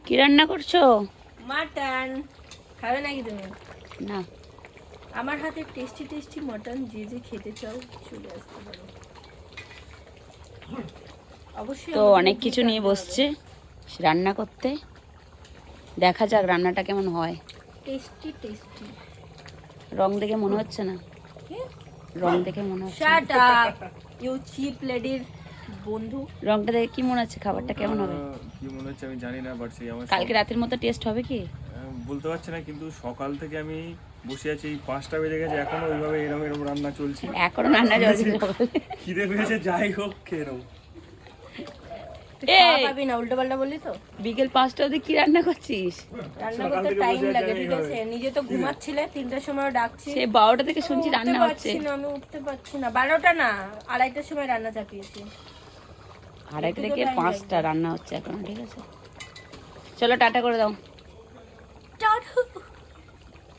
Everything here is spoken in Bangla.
কি রান্না করছো? মাটন খাবে নাকি তুমি? না। আমার হাতে টেস্টি টেস্টি মটন যে যে খেতে চাও চলে আসতে পারো। অবশ্যই তো অনেক কিছু নিয়ে বসছে রান্না করতে। দেখা যাক রান্নাটা কেমন হয়। Tasty tasty. রং দেখে মনে হচ্ছে না। রং দেখে মনে হচ্ছে না। শাট আপ ইউ চিপ লেডির বন্ধু। রংটা দেখে কি মনে হচ্ছে খাবারটা কেমন হবে? কি মনে হচ্ছে আমি জানি না, বাট সেই আমার কালকে রাতের মতো টেস্ট হবে কি? বলতে পারছি না, কিন্তু সকাল থেকে আমি বসে আছি, এই 5টা বেজে গেছে, এখনো ওইভাবে এরম এরম রান্না চলছে। এখনো রান্না চলছে। খিদে পেয়েছে, যাই হোক খেয়ে নেবো। খাওয়া পাবি না, উল্টো পাল্টা বললি তো। বিকেল 5টা অবধি কি রান্না করছিস? রান্না করতে টাইম লাগে, ঠিক আছে? নিজে তো ঘুমাচ্ছিলে, 3টার সময় ডাকছি। সে 12টা থেকে শুনছি রান্না হচ্ছে। আমি উঠতে পারছি না, 12টা না 2:30টার সময় রান্না চাপিয়েছি। 2:30 থেকে 5টা রান্না হচ্ছে এখন, ঠিক আছে? চলো টাটা করে দাও।